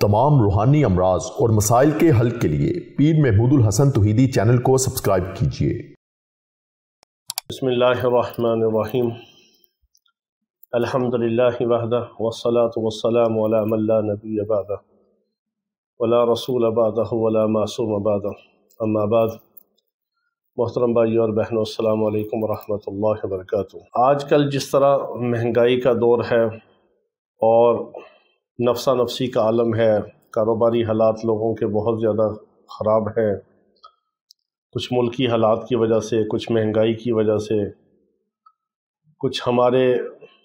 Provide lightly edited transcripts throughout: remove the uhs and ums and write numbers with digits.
तमाम रूहानी अमराज और मसाइल के हल के लिए पीर महमूद उल हसन तौहीदी चैनल को सब्सक्राइब कीजिए। बिस्मिल्लाहिर्रहमानिर्रहीम। अल्हम्दुलिल्लाहि वहदहु वस्सलातु वस्सलामु अला मन ला नबिय्य बअदहु वला रसूल बअदहु वला मासूम बअदहु, अम्मा बाद। मोहतरम भाइयों और बहनों, अस्सलामु अलैकुम वरहमतुल्लाहि वबरकातुहू। आजकल जिस तरह महंगाई का दौर है और नफ्सा नफसी का आलम है, कारोबारी हालात लोगों के बहुत ज़्यादा ख़राब हैं, कुछ मुल्की हालात की वजह से, कुछ महंगाई की वजह से, कुछ हमारे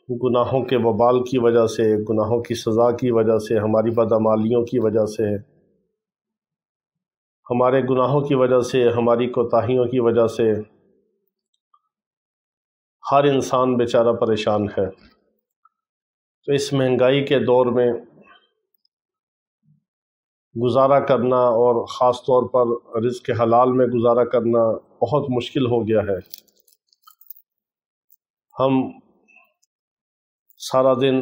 गुनाहों के वबाल की वजह से, गुनाहों की सज़ा की वजह से, हमारी बदअमालियों की वजह से, हमारे गुनाहों की वजह से, हमारी कोताहियों की वजह से हर इंसान बेचारा परेशान है। तो इस महंगाई के दौर में गुजारा करना और ख़ास तौर पर रिज़्क़ हलाल में गुजारा करना बहुत मुश्किल हो गया है। हम सारा दिन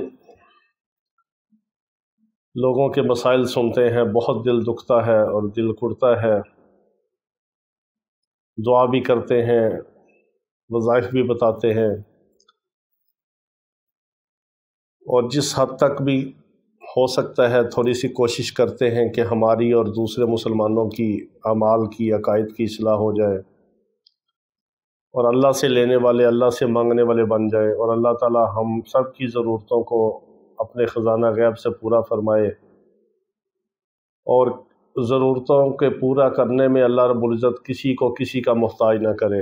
लोगों के मसाइल सुनते हैं, बहुत दिल दुखता है और दिल कुड़ता है। दुआ भी करते हैं, वज़ाइफ भी बताते हैं और जिस हद तक भी हो सकता है थोड़ी सी कोशिश करते हैं कि हमारी और दूसरे मुसलमानों की अमाल की, अकायद की इस्लाह हो जाए और अल्लाह से लेने वाले, अल्लाह से मांगने वाले बन जाए और अल्लाह ताला हम सब की ज़रूरतों को अपने ख़ज़ाना गैब से पूरा फरमाए और ज़रूरतों के पूरा करने में अल्लाह रब्बुल इज़्ज़त किसी को किसी का मोहताज ना करे।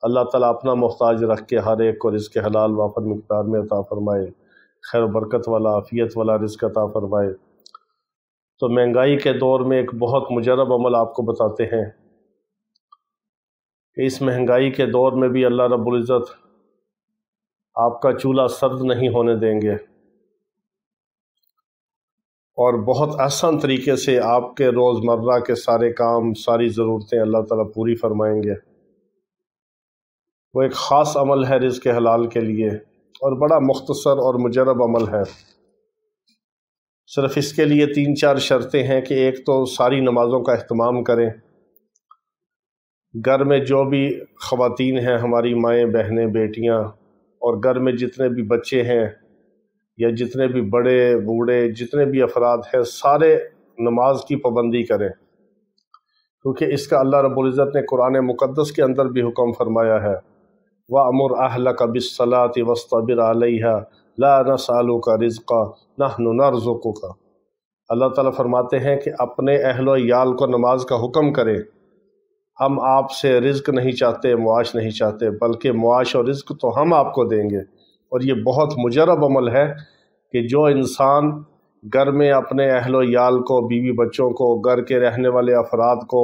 अल्लाह ताला अपना मोहताज रख के हर एक को रिज़्क़ हलाल वाफ़र मिक़दार में अता फ़रमाए, खैर बरकत वाला, आफ़ियत वाला रिज़्क़ अता फ़रमाए। तो महंगाई के दौर में एक बहुत मुजरब अमल आपको बताते हैं कि इस महंगाई के दौर में भी अल्लाह रब्बुल इज़्ज़त आपका चूल्हा सर्द नहीं होने देंगे और बहुत आसान तरीके से आपके रोज़मर्रा के सारे काम, सारी ज़रूरतें अल्लाह ताला पूरी फरमाएंगे। वो एक ख़ास अमल है रिज़्क़ हलाल के लिए और बड़ा मुख्तसर और मुजरब अमल है। सिर्फ़ इसके लिए 3-4 शर्तें हैं कि एक तो सारी नमाज़ों का अहतमाम करें। घर में जो भी ख़वातीन हैं, हमारी माएँ, बहनें, बेटियाँ और घर में जितने भी बच्चे हैं या जितने भी बड़े बूढ़े जितने भी अफराद हैं, सारे नमाज की पाबंदी करें, क्योंकि इसका अल्लाह रब्बुल इज़्ज़त ने कुरान मुक़द्दस के अंदर भी हुक्म फरमाया है, वअमुर अहलक बिस्सलाति वस्तबिर अलैहा ला नसअलुका रिज़्क़ा नहनु नरज़ुकुका। अल्लाह ताला फरमाते हैं कि अपने अहलो याल को नमाज का हुक्म करें। हम आपसे रिज़्क़ नहीं चाहते, मुआश नहीं चाहते, बल्कि मुआश और रिज़्क़ तो हम आपको देंगे। और ये बहुत मुजरब अमल है कि जो इंसान घर में अपने अहलो याल को, बीवी बच्चों को, घर के रहने वाले अफराद को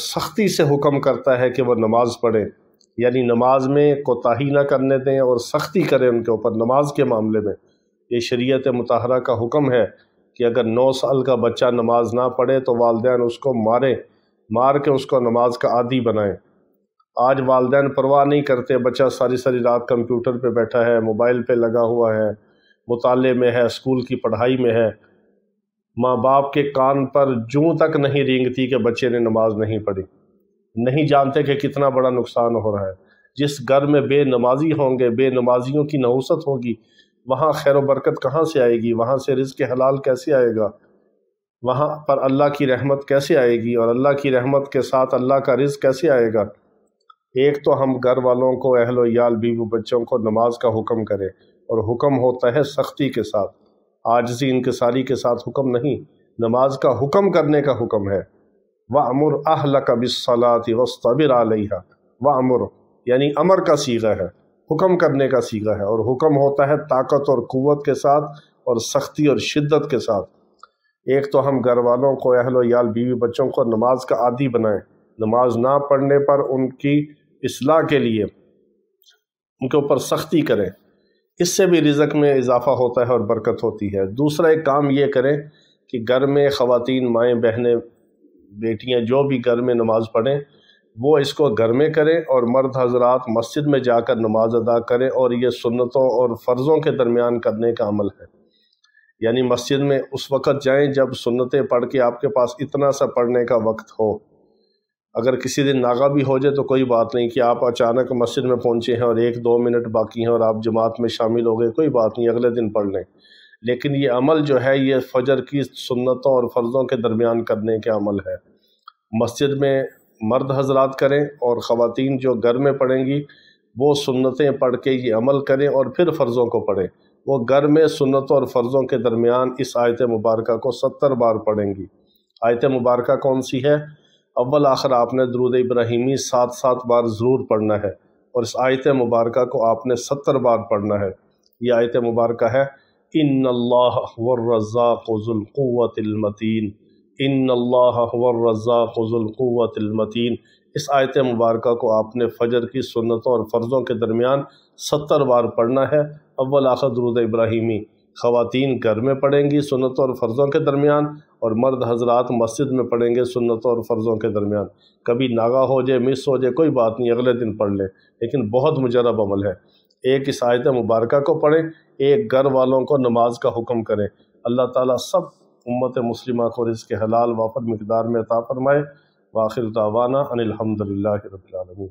सख्ती से हुक्म करता है कि वह नमाज़ पढ़े, यानी नमाज में कोताही ना करने दें और सख्ती करें उनके ऊपर नमाज के मामले में। ये शरीयत मुतहरा का हुक्म है कि अगर 9 साल का बच्चा नमाज ना पढ़े तो वालिदैन उसको मार के उसको नमाज का आदी बनाएं। आज वालिदैन परवाह नहीं करते, बच्चा सारी सारी रात कंप्यूटर पे बैठा है, मोबाइल पे लगा हुआ है, मुताले में है, स्कूल की पढ़ाई में है। माँ बाप के कान पर जूं तक नहीं रेंगती कि बच्चे ने नमाज नहीं पढ़ी, नहीं जानते कि कितना बड़ा नुकसान हो रहा है। जिस घर में बेनमाजी होंगे, बेनमाजियों की नहुसत होगी, वहाँ खैर व बरकत कहाँ से आएगी, वहाँ से रिज़्क़ हलाल कैसे आएगा, वहाँ पर अल्लाह की रहमत कैसे आएगी और अल्लाह की रहमत के साथ अल्लाह का रिज़्क़ कैसे आएगा। एक तो हम घर वालों को, अहलो याल, बीवी बच्चों को नमाज का हुक्म करें और हुक्म होता है सख्ती के साथ, आजिज़ी इनकिसारी के साथ हुक्म नहीं, नमाज का हुक्म करने का हुक्म है। वअमुर अहलक बिस्सलाति वस्तबिर अलैहा, वअमुर यानी अमर का सीगा है, हुक्म करने का सीगा है और हुक्म होता है ताकत और क़ुव्वत के साथ और सख्ती और शिद्दत के साथ। एक तो हम घर वालों को, अहलो याल, बीवी बच्चों को नमाज का आदी बनाएं, नमाज ना पढ़ने पर उनकी इस्लाह के लिए उनके ऊपर सख्ती करें, इससे भी रिज़्क़ में इजाफ़ा होता है और बरकत होती है। दूसरा एक काम ये करें कि घर में ख़वातीन, माएँ, बहनें, बेटियाँ जो भी घर में नमाज़ पढ़ें वो इसको घर में करें और मर्द हज़रात मस्जिद में जाकर नमाज अदा करें और ये सुन्नतों और फ़र्ज़ों के दरमियान करने का अमल है। یعنی مسجد میں اس وقت جائیں جب سنتیں پڑھ کے آپ کے پاس اتنا سا پڑھنے کا وقت ہو۔ اگر کسی دن ناغہ بھی ہو جائے تو کوئی بات نہیں کہ آپ اچانک مسجد میں پہنچے ہیں اور 1-2 منٹ باقی ہیں اور آپ جماعت میں شامل ہو گئے، کوئی بات نہیں، اگلے دن پڑھ لیں۔ لیکن یہ عمل جو ہے یہ فجر کی سنتوں اور فرضوں کے درمیان کرنے کا عمل ہے۔ مسجد میں مرد حضرات کریں اور خواتین جو گھر میں پڑھیں گی وہ سنتیں پڑھ کے یہ عمل کریں اور پھر فرضوں کو پڑھیں۔ وہ گھر میں سنتوں اور فرضوں کے درمیان اس آیت مبارکہ کو 70 بار پڑھیں گی۔ آیت مبارکہ کون سی ہے؟ اول آخر آپ نے درود ابراہیمی 7 بار ضرور پڑھنا ہے، اور اس آیت مبارکہ کو آپ نے 70 بار پڑھنا ہے۔ یہ آیت مبارکہ ہے ان اللہ هو الرزاق ذو القوة المتین، ان اللہ هو الرزاق ذو القوة المتین۔ اس آیت مبارکہ کو آپ نے فجر کی سنتوں اور فرضوں کے درمیان 70 بار پڑھنا ہے، اول آخر درود ابراہیمی۔ خواتین گھر میں پڑھیں گی سنتوں اور فرضوں کے درمیان، اور مرد حضرات مسجد میں پڑھیں گے سنتوں اور فرضوں کے درمیان۔ کبھی ناغہ ہو جائے، مس ہو جائے، کوئی بات نہیں، اگلے دن پڑھ لیں، لیکن بہت مجرب عمل ہے۔ ایک اس آیت مبارکہ کو پڑھیں، ایک گھر والوں کو نماز کا حکم کریں۔ اللہ تعالیٰ سب امت مسلمہ کو رزق حلال وافر مقدار میں عطا فرمائے۔ وآخر دعوانا ان الحمد للہ رب العالمین۔